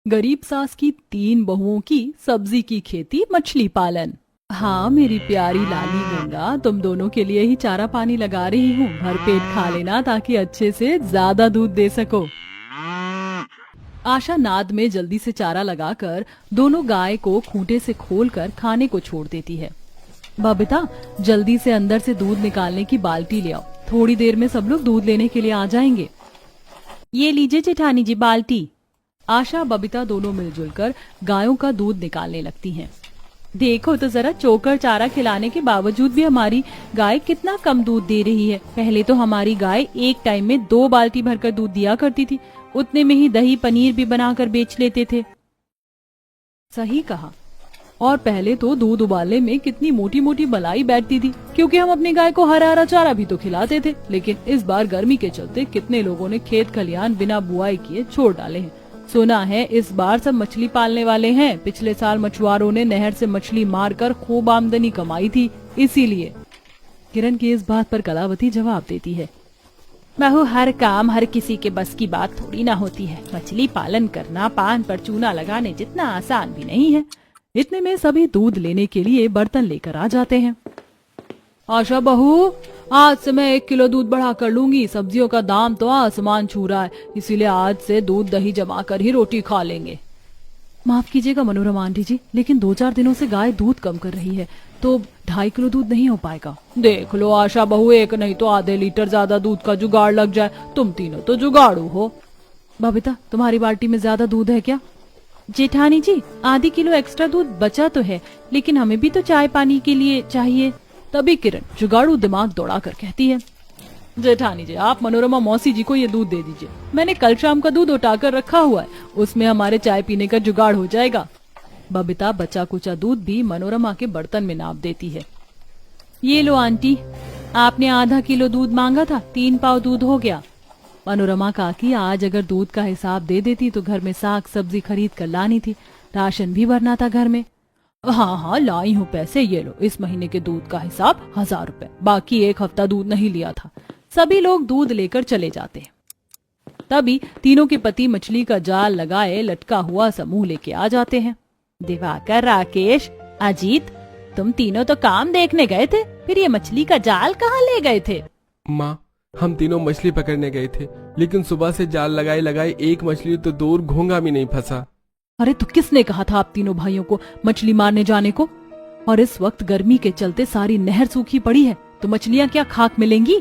गरीब सास की 3 बहुओं की सब्जी की खेती, मछली पालन। हाँ मेरी प्यारी लाली गंगा, तुम दोनों के लिए ही चारा पानी लगा रही हूँ। भरपेट खा लेना ताकि अच्छे से ज्यादा दूध दे सको। आशा नाद में जल्दी से चारा लगाकर दोनों गाय को खूंटे से खोलकर खाने को छोड़ देती है। बबीता, जल्दी से अंदर से दूध निकालने की बाल्टी ले आओ, थोड़ी देर में सब लोग दूध लेने के लिए आ जाएंगे। ये लीजिए जेठानी जी बाल्टी। आशा बबीता दोनों मिलजुल कर गायों का दूध निकालने लगती हैं। देखो तो जरा, चोकर चारा खिलाने के बावजूद भी हमारी गाय कितना कम दूध दे रही है। पहले तो हमारी गाय एक टाइम में 2 बाल्टी भरकर दूध दिया करती थी, उतने में ही दही पनीर भी बनाकर बेच लेते थे। सही कहा। और पहले तो दूध उबालने में कितनी मोटी मोटी मलाई बैठती थी, क्योंकि हम अपनी गाय को हरा हरा चारा भी तो खिलाते थे। लेकिन इस बार गर्मी के चलते कितने लोगों ने खेत खलियान बिना बुआई किए छोड़ डाले हैं। सुना है इस बार सब मछली पालने वाले हैं। पिछले साल मछुआरों ने नहर से मछली मारकर खूब आमदनी कमाई थी, इसीलिए। किरण की इस बात पर कलावती जवाब देती है, बहू, हर काम हर किसी के बस की बात थोड़ी ना होती है। मछली पालन करना पान पर चूना लगाने जितना आसान भी नहीं है। इतने में सभी दूध लेने के लिए बर्तन लेकर आ जाते हैं। आशा बहू, आज से मैं 1 किलो दूध बढ़ा कर लूंगी। सब्जियों का दाम तो आसमान छू रहा है, इसीलिए आज से दूध दही जमा कर ही रोटी खा लेंगे। माफ कीजिएगा मनोरमा आंटी जी, लेकिन 2-4 दिनों से गाय दूध कम कर रही है, तो 2.5 किलो दूध नहीं हो पाएगा। देख लो आशा बहू, 1 नहीं तो आधे लीटर ज्यादा दूध का जुगाड़ लग जाए। तुम तीनों तो जुगाड़ू हो। बबीता, तुम्हारी बाल्टी में ज्यादा दूध है क्या? जेठानी जी, आधी किलो एक्स्ट्रा दूध बचा तो है, लेकिन हमें भी तो चाय पानी के लिए चाहिए। तभी किरण जुगाड़ू दिमाग दौड़ा कर कहती है, जेठानी जी, आप मनोरमा मौसी जी को ये दूध दे दीजिए। मैंने कल शाम का दूध उठाकर रखा हुआ है, उसमें हमारे चाय पीने का जुगाड़ हो जाएगा। बबीता बचा कुचा दूध भी मनोरमा के बर्तन में नाप देती है। ये लो आंटी, आपने आधा किलो दूध मांगा था, 3 पाव दूध हो गया। मनोरमा काकी, आज अगर दूध का हिसाब दे देती तो घर में साग सब्जी खरीद कर लानी थी, राशन भी भरना था घर में। हाँ हाँ, लाई हूँ पैसे, ये लो। इस महीने के दूध का हिसाब 1000 रुपए, बाकी 1 हफ्ता दूध नहीं लिया था। सभी लोग दूध लेकर चले जाते हैं। तभी तीनों के पति मछली का जाल लगाए लटका हुआ समूह लेके आ जाते हैं। दिवाकर, राकेश, अजीत, तुम तीनों तो काम देखने गए थे, फिर ये मछली का जाल कहाँ ले गए थे? माँ, हम तीनों मछली पकड़ने गए थे, लेकिन सुबह से जाल लगाए लगाए एक मछली तो दूर घोंगा भी नहीं फंसा। अरे तो किसने कहा था आप तीनों भाइयों को मछली मारने जाने को? और इस वक्त गर्मी के चलते सारी नहर सूखी पड़ी है, तो मछलियां क्या खाक मिलेंगी?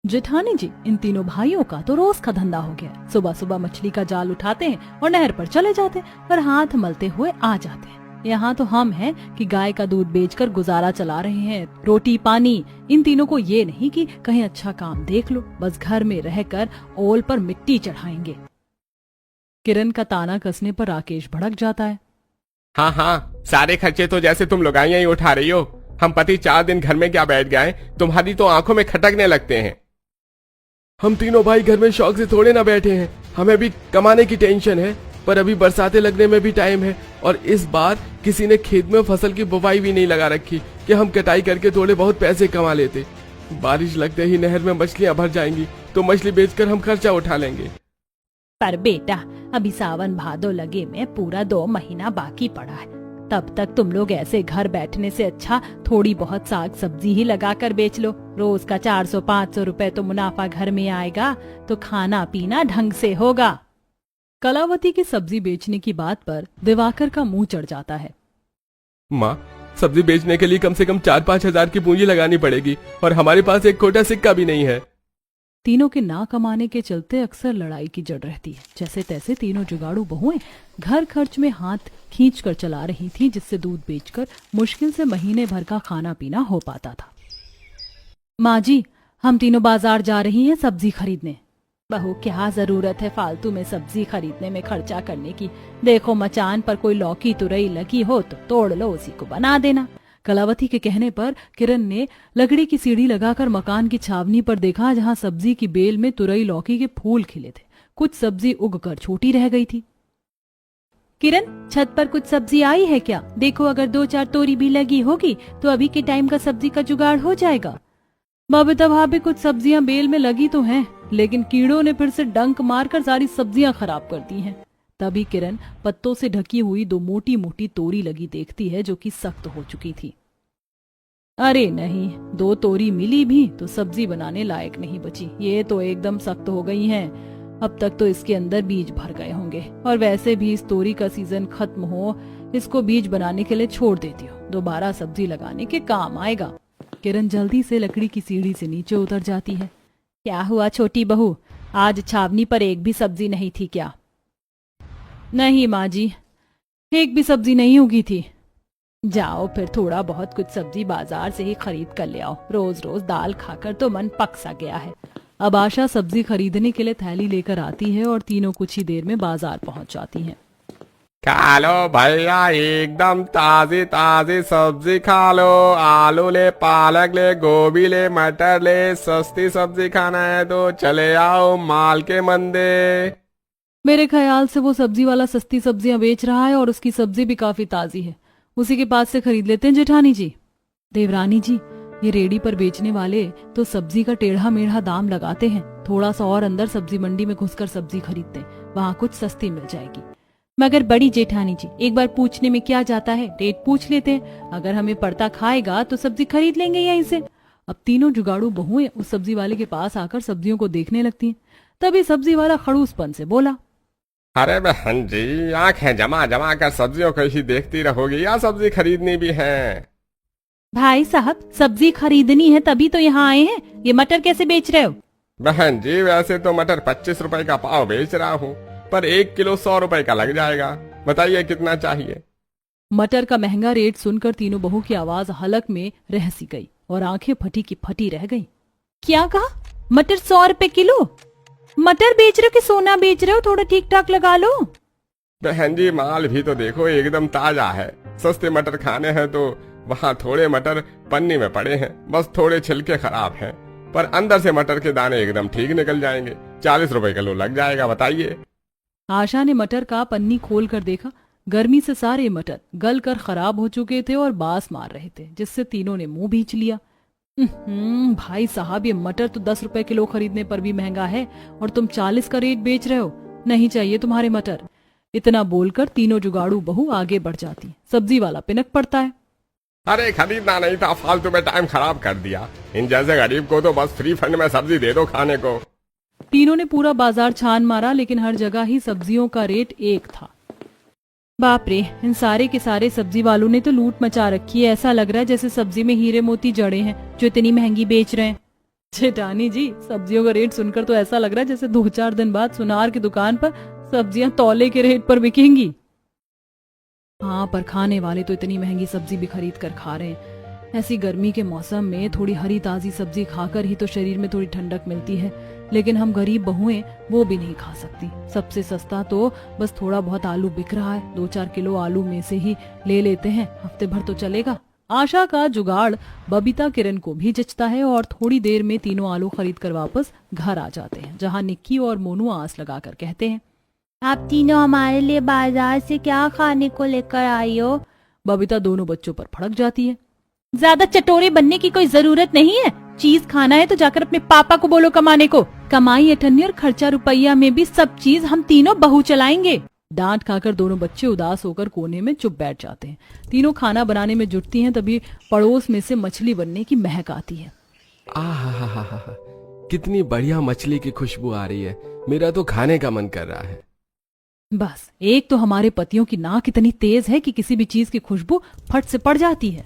जेठानी जी, इन तीनों भाइयों का तो रोज का धंधा हो गया। सुबह सुबह मछली का जाल उठाते हैं और नहर पर चले जाते हैं और हाथ मलते हुए आ जाते हैं। यहाँ तो हम हैं कि गाय का दूध बेचकर गुजारा चला रहे हैं, रोटी पानी। इन तीनों को ये नहीं कि कहीं अच्छा काम देख लो, बस घर में रहकर ओल पर मिट्टी चढ़ाएंगे। किरण का ताना कसने पर राकेश भड़क जाता है। हाँ हाँ, सारे खर्चे तो जैसे तुम लोगाइयां ही उठा रही हो। हम पति 4 दिन घर में क्या बैठ गए, तुम्हारी तो आंखों में खटकने लगते हैं। हम तीनों भाई घर में शौक से थोड़े ना बैठे हैं, हमें भी कमाने की टेंशन है। पर अभी बरसातें लगने में भी टाइम है, और इस बार किसी ने खेत में फसल की बुवाई भी नहीं लगा रखी कि हम कटाई करके थोड़े बहुत पैसे कमा लेते। बारिश लगते ही नहर में मछलियां भर जाएंगी, तो मछली बेचकर हम खर्चा उठा लेंगे। पर बेटा, अभी सावन भादो लगे में पूरा 2 महीना बाकी पड़ा है। तब तक तुम लोग ऐसे घर बैठने से अच्छा थोड़ी बहुत साग सब्जी ही लगा कर बेच लो। रोज का 400-500 रुपए तो मुनाफा घर में आएगा, तो खाना पीना ढंग से होगा। कलावती की सब्जी बेचने की बात पर दिवाकर का मुंह चढ़ जाता है। माँ, सब्जी बेचने के लिए कम से कम 4-5 हजार की पूंजी लगानी पड़ेगी, और हमारे पास एक खोटा सिक्का भी नहीं है। तीनों के ना कमाने के चलते अक्सर लड़ाई की जड़ रहती है। जैसे तैसे तीनों जुगाड़ू बहुएं घर खर्च में हाथ खींच कर चला रही थी, जिससे दूध बेचकर मुश्किल से महीने भर का खाना पीना हो पाता था। माँ जी, हम तीनों बाजार जा रही हैं सब्जी खरीदने। बहू, क्या जरूरत है फालतू में सब्जी खरीदने में खर्चा करने की? देखो, मचान पर कोई लौकी तुरई लगी हो तो तोड़ लो, उसी को बना देना। कलावती के कहने पर किरण ने लकड़ी की सीढ़ी लगाकर मकान की छावनी पर देखा, जहाँ सब्जी की बेल में तुरई लौकी के फूल खिले थे। कुछ सब्जी उगकर छोटी रह गई थी। किरण, छत पर कुछ सब्जी आई है क्या? देखो, अगर 2-4 तोरी भी लगी होगी तो अभी के टाइम का सब्जी का जुगाड़ हो जाएगा। बबीता भाभी, कुछ सब्जियां बेल में लगी तो हैं, लेकिन कीड़ों ने फिर से डंक मारकर सारी सब्जियां खराब कर दी हैं। तभी किरण पत्तों से ढकी हुई दो मोटी मोटी तोरी लगी देखती है जो कि सख्त हो चुकी थी। अरे नहीं, दो तोरी मिली भी तो सब्जी बनाने लायक नहीं बची, ये तो एकदम सख्त हो गई हैं। अब तक तो इसके अंदर बीज भर गए होंगे, और वैसे भी इस तोरी का सीजन खत्म हो, इसको बीज बनाने के लिए छोड़ देती हूँ, दोबारा सब्जी लगाने के काम आएगा। किरण जल्दी से लकड़ी की सीढ़ी से नीचे उतर जाती है। क्या हुआ छोटी बहू, आज छावनी पर एक भी सब्जी नहीं थी क्या? नहीं माँ जी, एक भी सब्जी नहीं उगी थी। जाओ फिर थोड़ा बहुत कुछ सब्जी बाजार से ही खरीद कर ले आओ, रोज रोज दाल खाकर तो मन पक सा गया है। अब आशा सब्जी खरीदने के लिए थैली लेकर आती है और तीनों कुछ ही देर में बाजार पहुंच जाती हैं। खा लो भैया, एकदम ताजी ताजी सब्जी खा लो। आलू ले, पालक ले, गोभी ले, मटर ले, सस्ती सब्जी खाना है तो चले आओ माल के मंदे। मेरे ख्याल से वो सब्जी वाला सस्ती सब्जियां बेच रहा है और उसकी सब्जी भी काफी ताजी है, उसी के पास से खरीद लेते हैं जेठानी जी। देवरानी जी, ये रेडी पर बेचने वाले तो सब्जी का टेढ़ा मेढ़ा दाम लगाते हैं, थोड़ा सा और अंदर सब्जी मंडी में घुसकर सब्जी खरीदते हैं, वहाँ कुछ सस्ती मिल जाएगी। मगर बड़ी जेठानी जी, एक बार पूछने में क्या जाता है, रेट पूछ लेते हैं, अगर हमें पड़ता खाएगा तो सब्जी खरीद लेंगे यहीं से। अब तीनों जुगाड़ू बहुएं उस सब्जी वाले के पास आकर सब्जियों को देखने लगती हैं। तभी सब्जी वाला खड़ूसपन से बोला, अरे बहन जी, आंखें जमा जमा कर सब्जियों को ही देखती रहोगी या सब्जी खरीदनी भी है? भाई साहब, सब्जी खरीदनी है तभी तो यहाँ आए हैं, ये मटर कैसे बेच रहे हो? बहन जी, वैसे तो मटर 25 रुपए का पाव बेच रहा हूँ, पर 1 किलो 100 रुपए का लग जाएगा, बताइए कितना चाहिए? मटर का महंगा रेट सुनकर तीनों बहू की आवाज हलक में रह सी गई और आंखें फटी की फटी रह गईं। क्या कहा? मटर 100 रुपए किलो? मटर बेच रहे हो कि सोना बेच रहे हो? थोड़ा ठीक ठाक लगा लो। बहन जी, माल भी तो देखो, एकदम ताजा है। सस्ते मटर खाने हैं तो वहाँ थोड़े मटर पन्नी में पड़े हैं, बस थोड़े छिलके खराब हैं, पर अंदर से मटर के दाने एकदम ठीक निकल जाएंगे। 40 रुपए किलो लग जाएगा, बताइए। आशा ने मटर का पन्नी खोल कर देखा, गर्मी से सारे मटर गल कर खराब हो चुके थे और बास मार रहे थे, जिससे तीनों ने मुंह भींच लिया। भाई साहब, ये मटर तो 10 रुपए किलो खरीदने पर भी महंगा है और तुम 40 का रेट बेच रहे हो, नहीं चाहिए तुम्हारे मटर। इतना बोलकर तीनों जुगाड़ू बहू आगे बढ़ जाती। सब्जी वाला पिनक पड़ता है, अरे खरीदना नहीं था, फालतू में टाइम खराब कर दिया। इन जैसे गरीब को तो बस फ्री फंड में सब्जी दे दो खाने को। तीनों ने पूरा बाजार छान मारा, लेकिन हर जगह ही सब्जियों का रेट एक था। बाप रे, इन सारे के सारे सब्जी वालों ने तो लूट मचा रखी है। ऐसा लग रहा है जैसे सब्जी में हीरे मोती जड़े हैं जो इतनी महंगी बेच रहे हैं। जेठानी जी, सब्जियों का रेट सुनकर तो ऐसा लग रहा है जैसे 2-4 दिन बाद सुनार की दुकान पर सब्जियां तौले के रेट पर बिकेंगी। हाँ, पर खाने वाले तो इतनी महंगी सब्जी भी खरीद कर खा रहे हैं। ऐसी गर्मी के मौसम में थोड़ी हरी ताजी सब्जी खाकर ही तो शरीर में थोड़ी ठंडक मिलती है, लेकिन हम गरीब बहुएं वो भी नहीं खा सकती। सबसे सस्ता तो बस थोड़ा बहुत आलू बिक रहा है, 2-4 किलो आलू में से ही ले लेते हैं, हफ्ते भर तो चलेगा। आशा का जुगाड़ बबीता किरण को भी जचता है और थोड़ी देर में तीनों आलू खरीद कर वापस घर आ जाते हैं, जहाँ निक्की और मोनू आस लगाकर कहते हैं, आप तीनों हमारे लिए बाजार से क्या खाने को लेकर आई हो? बबीता दोनों बच्चों पर भड़क जाती है। ज्यादा चटोरे बनने की कोई जरूरत नहीं है, चीज खाना है तो जाकर अपने पापा को बोलो कमाने को। कमाई अठन्नी और खर्चा रुपया में भी सब चीज हम तीनों बहू चलाएंगे। डांट खाकर दोनों बच्चे उदास होकर कोने में चुप बैठ जाते हैं। तीनों खाना बनाने में जुटती हैं, तभी पड़ोस में से मछली बनने की महक आती है। आहा, कितनी बढ़िया मछली की खुशबू आ रही है, मेरा तो खाने का मन कर रहा है। बस एक तो हमारे पतियों की नाक इतनी तेज है कि किसी भी चीज की खुशबू फट से पड़ जाती है।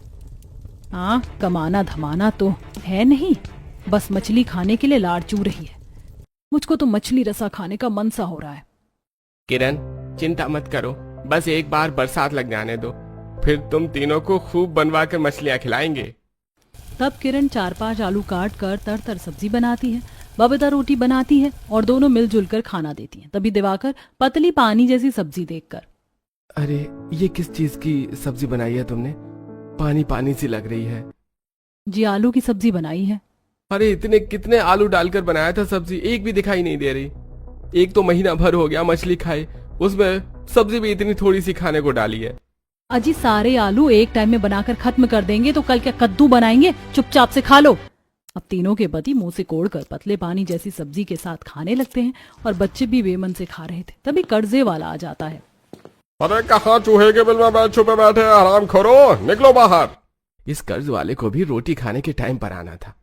हाँ, कमाना धमाना तो है नहीं, बस मछली खाने के लिए लाड़ चू रही है। मुझको तो मछली रसा खाने का मन सा हो रहा है। किरण, चिंता मत करो, बस एक बार बरसात लग जाने दो, फिर तुम तीनों को खूब बनवा कर मछलियाँ खिलाएंगे। तब किरण 4-5 आलू काट कर तर सब्जी बनाती है, बबीता रोटी बनाती है और दोनों मिलजुल कर खाना देती हैं। तभी दिवाकर पतली पानी जैसी सब्जी देखकर, अरे ये किस चीज की सब्जी बनाई है तुमने? पानी पानी सी लग रही है। जी, आलू की सब्जी बनाई है। अरे इतने कितने आलू डालकर बनाया था सब्जी, एक भी दिखाई नहीं दे रही। एक तो महीना भर हो गया मछली खाए, उसमें सब्जी भी इतनी थोड़ी सी खाने को डाली है। अजी, सारे आलू एक टाइम में बनाकर खत्म कर देंगे तो कल क्या कद्दू बनाएंगे? चुपचाप से खा लो। अब तीनों के पति मुंह से कोड़कर पतले पानी जैसी सब्जी के साथ खाने लगते हैं और बच्चे भी बेमन से खा रहे थे। तभी कर्जे वाला आ जाता है। अरे कहाँ चूहे के बिल में छुपे बैठे हराम खोरो, निकलो बाहर। इस कर्ज वाले को भी रोटी खाने के टाइम पर आना था।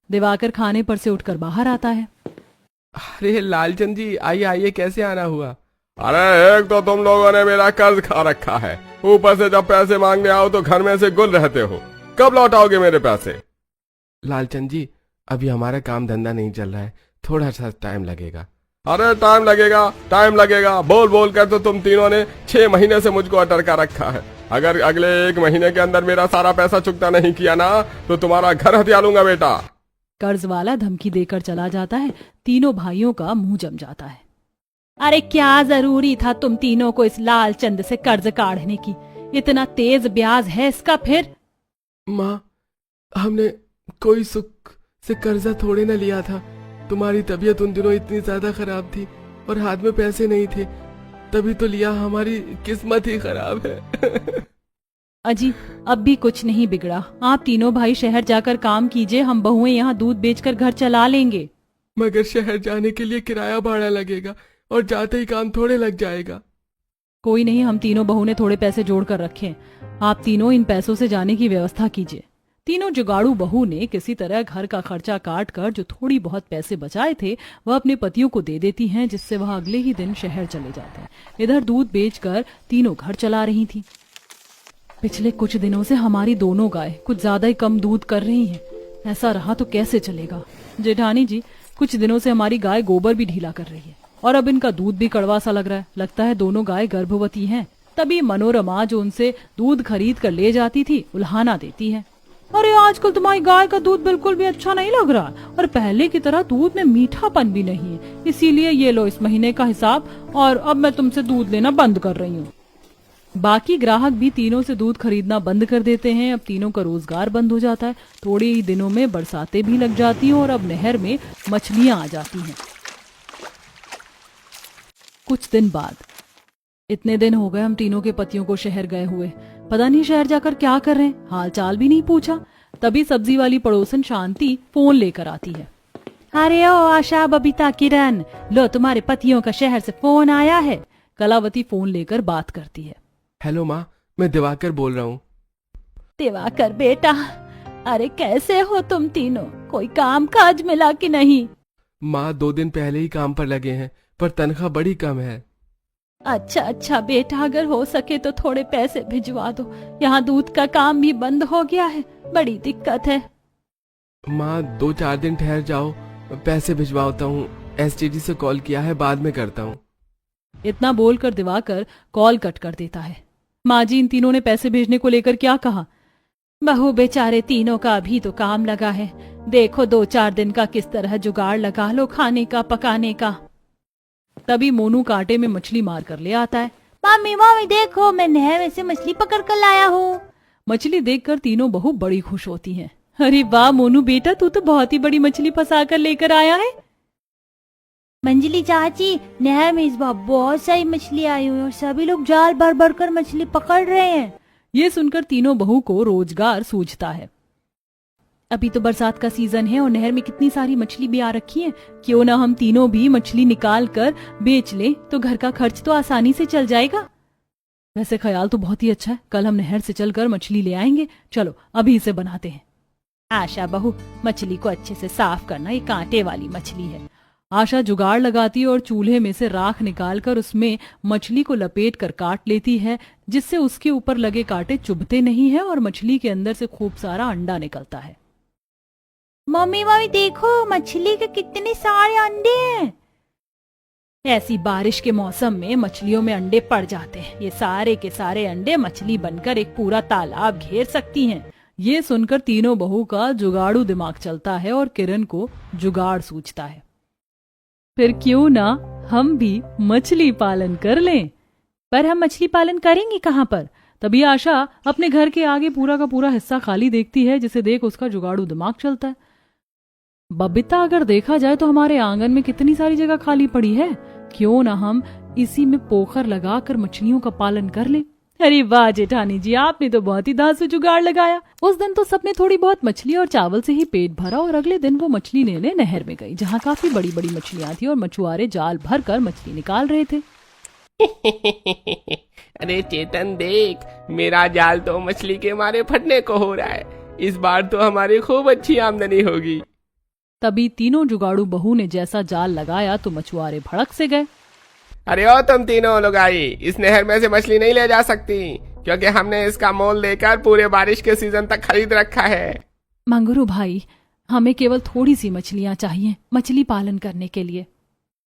दिवाकर खाने पर से उठकर बाहर आता है। अरे लालचंद जी, आइए आइए, कैसे आना हुआ? अरे एक तो तुम लोगों ने मेरा कर्ज खा रखा है, ऊपर से जब पैसे मांगने आओ तो घर में से गुल रहते हो। कब लौटाओगे मेरे पैसे? लालचंद जी, अभी हमारा काम धंधा नहीं चल रहा है, थोड़ा सा टाइम लगेगा। अरे टाइम लगेगा बोल बोल कर तो तुम तीनों ने 6 महीने से मुझको अटरका रखा है। अगर अगले 1 महीने के अंदर मेरा सारा पैसा चुकता नहीं किया ना तो तुम्हारा घर हथिया लूंगा बेटा। कर्ज वाला धमकी देकर चला जाता है। तीनों भाइयों का मुंह जम जाता है। अरे क्या जरूरी था तुम तीनों को इस लालचंद से कर्ज काढ़ने की? इतना तेज ब्याज है इसका। फिर माँ, हमने कोई सुख से कर्जा थोड़े न लिया था। तुम्हारी तबीयत उन दिनों इतनी ज्यादा खराब थी और हाथ में पैसे नहीं थे, तभी तो लिया। हमारी किस्मत ही खराब है। अजी, अब भी कुछ नहीं बिगड़ा। आप तीनों भाई शहर जाकर काम कीजिए, हम बहुएं यहाँ दूध बेचकर घर चला लेंगे। मगर शहर जाने के लिए किराया भाड़ा लगेगा और जाते ही काम थोड़े लग जाएगा। कोई नहीं, हम तीनों बहू ने थोड़े पैसे जोड़ कर रखे हैं। आप तीनों इन पैसों से जाने की व्यवस्था कीजिए। तीनों जुगाड़ू बहू ने किसी तरह घर का खर्चा काट कर जो थोड़ी बहुत पैसे बचाए थे वह अपने पतियों को दे देती हैं, जिससे वह अगले ही दिन शहर चले जाते हैं। इधर दूध बेचकर तीनों घर चला रही थी। पिछले कुछ दिनों से हमारी दोनों गाय कुछ ज्यादा ही कम दूध कर रही हैं। ऐसा रहा तो कैसे चलेगा? जेठानी जी, कुछ दिनों से हमारी गाय गोबर भी ढीला कर रही है और अब इनका दूध भी कड़वा सा लग रहा है। लगता है दोनों गाय गर्भवती हैं। तभी मनोरमा, जो उनसे दूध खरीद कर ले जाती थी, उल्हाना देती है। अरे आजकल तुम्हारी गाय का दूध बिल्कुल भी अच्छा नहीं लग रहा और पहले की तरह दूध में मीठापन भी नहीं है, इसीलिए ये लो इस महीने का हिसाब और अब मैं तुमसे दूध लेना बंद कर रही हूँ। बाकी ग्राहक भी तीनों से दूध खरीदना बंद कर देते हैं। अब तीनों का रोजगार बंद हो जाता है। थोड़े ही दिनों में बरसातें भी लग जाती हैं और अब नहर में मछलियां आ जाती हैं। कुछ दिन बाद, इतने दिन हो गए हम तीनों के पतियों को शहर गए हुए, पता नहीं शहर जाकर क्या कर रहे हैं, हाल चाल भी नहीं पूछा। तभी सब्जी वाली पड़ोसन शांति फोन लेकर आती है। अरे ओ आशा, बबीता, किरण, लो तुम्हारे पतियों का शहर से फोन आया है। कलावती फोन लेकर बात करती है। हेलो माँ, मैं दिवाकर बोल रहा हूँ। दिवाकर बेटा, अरे कैसे हो तुम तीनों? कोई काम काज मिला कि नहीं? माँ, 2 दिन पहले ही काम पर लगे हैं, पर तनख्वाह बड़ी कम है। अच्छा बेटा, अगर हो सके तो थोड़े पैसे भिजवा दो। यहाँ दूध का काम भी बंद हो गया है, बड़ी दिक्कत है। माँ, 2-4 दिन ठहर जाओ, पैसे भिजवाता हूँ। एसटीडी से कॉल किया है, बाद में करता हूँ। इतना बोलकर दिवाकर कॉल कट कर देता है। माँ जी, इन तीनों ने पैसे भेजने को लेकर क्या कहा? बहू बेचारे तीनों का अभी तो काम लगा है, देखो 2-4 दिन का किस तरह जुगाड़ लगा लो खाने का, पकाने का। तभी मोनू कांटे में मछली मार कर ले आता है। मम्मी देखो, मैं नहर में से मछली पकड़ कर लाया हूँ। मछली देखकर तीनों बहू बड़ी खुश होती हैं। अरे वाह मोनू बेटा, तू तो बहुत ही बड़ी मछली फंसा कर लेकर आया है। मंजली चाची, नहर में इस बार बहुत सारी मछली आई हुई और सभी लोग जाल भर भर कर मछली पकड़ रहे हैं। ये सुनकर तीनों बहू को रोजगार सूझता है। अभी तो बरसात का सीजन है और नहर में कितनी सारी मछली भी आ रखी है। क्यों ना हम तीनों भी मछली निकाल कर बेच लें, तो घर का खर्च तो आसानी से चल जाएगा। वैसे ख्याल तो बहुत ही अच्छा है, कल हम नहर से चलकर मछली ले आएंगे। चलो अभी इसे बनाते हैं। आशा बहू, मछली को अच्छे से साफ करना, ये कांटे वाली मछली है। आशा जुगाड़ लगाती है और चूल्हे में से राख निकालकर उसमें मछली को लपेट कर काट लेती है, जिससे उसके ऊपर लगे कांटे चुभते नहीं है और मछली के अंदर से खूब सारा अंडा निकलता है। मम्मी देखो, मछली के कितने सारे अंडे हैं। ऐसी बारिश के मौसम में मछलियों में अंडे पड़ जाते हैं। ये सारे के सारे अंडे मछली बनकर एक पूरा तालाब घेर सकती हैं। ये सुनकर तीनों बहू का जुगाड़ू दिमाग चलता है और किरण को जुगाड़ सूझता है। फिर क्यों ना हम भी मछली पालन कर लें। पर हम मछली पालन करेंगे कहाँ पर? तभी आशा अपने घर के आगे पूरा का पूरा हिस्सा खाली देखती है, जिसे देख उसका जुगाड़ू दिमाग चलता है। बबीता, अगर देखा जाए तो हमारे आंगन में कितनी सारी जगह खाली पड़ी है, क्यों ना हम इसी में पोखर लगाकर मछलियों का पालन कर लें। अरे वाह जेठानी जी, आपने तो बहुत ही धांसू जुगाड़ लगाया। उस दिन तो सबने थोड़ी बहुत मछली और चावल से ही पेट भरा और अगले दिन वो मछली लेने नहर में गई, जहाँ काफी बड़ी बड़ी मछलियां थी और मछुआरे जाल भर कर मछली निकाल रहे थे। अरे चेतन देख, मेरा जाल तो मछली के मारे फटने को हो रहा है। इस बार तो हमारी खूब अच्छी आमदनी होगी। तभी तीनों जुगाड़ू बहू ने जैसा जाल लगाया तो मछुआरे भड़क से गए। अरे ओ तुम तीनों लोग आई, इस नहर में से मछली नहीं ले जा सकती, क्योंकि हमने इसका मोल देकर पूरे बारिश के सीजन तक खरीद रखा है। मंगरू भाई, हमें केवल थोड़ी सी मछलियां चाहिए मछली पालन करने के लिए।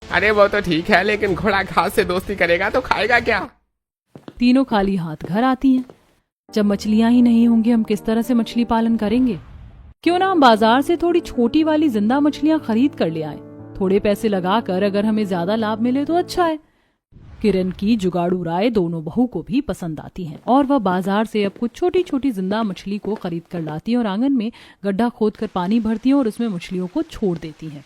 अरे वो तो ठीक है, लेकिन घोड़ा घास से दोस्ती करेगा तो खाएगा क्या? तीनों खाली हाथ घर आती हैं। जब मछलियां ही नहीं होंगी हम किस तरह से मछली पालन करेंगे? क्यों ना हम बाजार से थोड़ी छोटी वाली जिंदा मछलियां खरीद कर ले आए। थोड़े पैसे लगाकर अगर हमें ज्यादा लाभ मिले तो अच्छा है। किरण की जुगाड़ू राय दोनों बहू को भी पसंद आती है और वह बाजार से अब कुछ छोटी छोटी जिंदा मछली को खरीद कर लाती है और आंगन में गड्ढा खोदकर पानी भरती है और उसमें मछलियों को छोड़ देती है।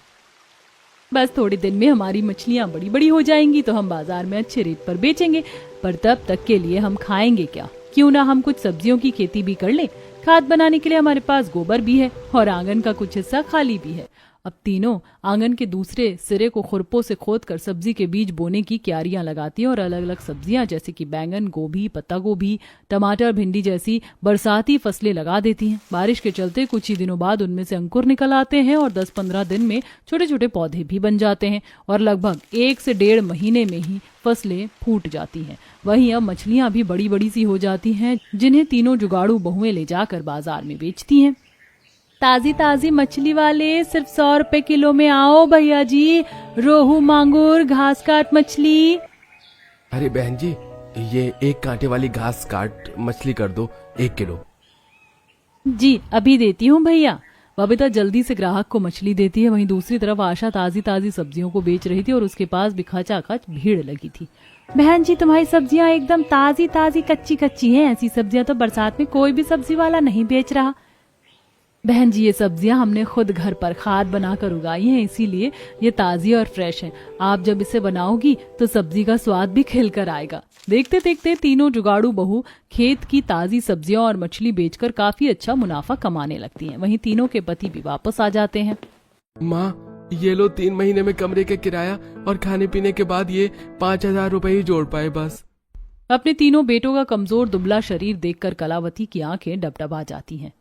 बस थोड़े दिन में हमारी मछलियां बड़ी बड़ी हो जाएंगी तो हम बाजार में अच्छे रेट पर बेचेंगे, पर तब तक के लिए हम खाएंगे क्या? क्यों ना हम कुछ सब्जियों की खेती भी कर लें। खाद बनाने के लिए हमारे पास गोबर भी है और आंगन का कुछ हिस्सा खाली भी है। अब तीनों आंगन के दूसरे सिरे को खुरपों से खोदकर सब्जी के बीज बोने की क्यारियां लगाती हैं और अलग अलग सब्जियां जैसे कि बैंगन, गोभी, पत्ता गोभी, टमाटर, भिंडी जैसी बरसाती फसलें लगा देती हैं। बारिश के चलते कुछ ही दिनों बाद उनमें से अंकुर निकल आते हैं और 10-15 दिन में छोटे छोटे पौधे भी बन जाते हैं और लगभग 1 से 1.5 महीने में ही फसलें फूट जाती हैं। वहीं अब मछलियां भी बड़ी बड़ी सी हो जाती हैं, जिन्हें तीनों जुगाड़ू बहुएं ले जाकर बाजार में बेचती हैं। ताजी ताजी मछली वाले सिर्फ 100 रुपए किलो में आओ भैया जी। रोहू, मांगुर, घास काट मछली। अरे बहन जी, ये 1 कांटे वाली घास काट मछली कर दो, 1 किलो। जी अभी देती हूँ भैया। बबीता जल्दी से ग्राहक को मछली देती है। वहीं दूसरी तरफ आशा ताजी ताजी सब्जियों को बेच रही थी और उसके पास भी खचाखच भीड़ लगी थी। बहन जी, तुम्हारी सब्जियां एकदम ताजी ताजी कच्ची कच्ची हैं। ऐसी सब्जियां तो बरसात में कोई भी सब्जी वाला नहीं बेच रहा। बहन जी, ये सब्जियां हमने खुद घर पर खाद बनाकर उगाई हैं, इसीलिए ये ताजी और फ्रेश हैं। आप जब इसे बनाओगी तो सब्जी का स्वाद भी खिल कर आएगा। देखते देखते तीनों जुगाड़ू बहू खेत की ताजी सब्जियां और मछली बेचकर काफी अच्छा मुनाफा कमाने लगती हैं। वहीं तीनों के पति भी वापस आ जाते हैं। माँ, ये लो 3 महीने में कमरे का किराया और खाने पीने के बाद ये 5,000 रुपए ही जोड़ पाए बस। अपने तीनों बेटों का कमजोर दुबला शरीर देखकर कलावती की आंखें डबडबा जाती हैं।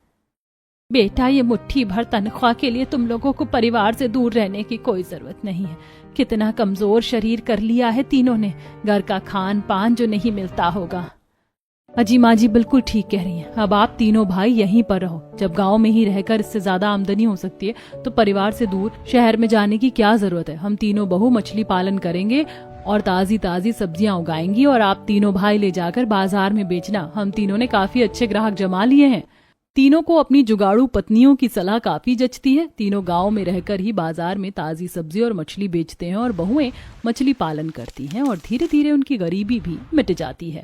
बेटा, ये मुट्ठी भर तनख्वाह के लिए तुम लोगों को परिवार से दूर रहने की कोई जरूरत नहीं है। कितना कमजोर शरीर कर लिया है तीनों ने। घर का खान पान जो नहीं मिलता होगा। अजी माँ जी बिल्कुल ठीक कह रही हैं। अब आप तीनों भाई यहीं पर रहो। जब गांव में ही रहकर इससे ज्यादा आमदनी हो सकती है तो परिवार से दूर शहर में जाने की क्या जरूरत है। हम तीनों बहू मछली पालन करेंगे और ताजी ताजी सब्जियां उगाएंगी और आप तीनों भाई ले जाकर बाजार में बेचना। हम तीनों ने काफी अच्छे ग्राहक जमा लिए हैं। तीनों को अपनी जुगाड़ू पत्नियों की सलाह काफी जचती है। तीनों गांव में रहकर ही बाजार में ताजी सब्जी और मछली बेचते हैं और बहुएं मछली पालन करती हैं और धीरे धीरे उनकी गरीबी भी मिट जाती है।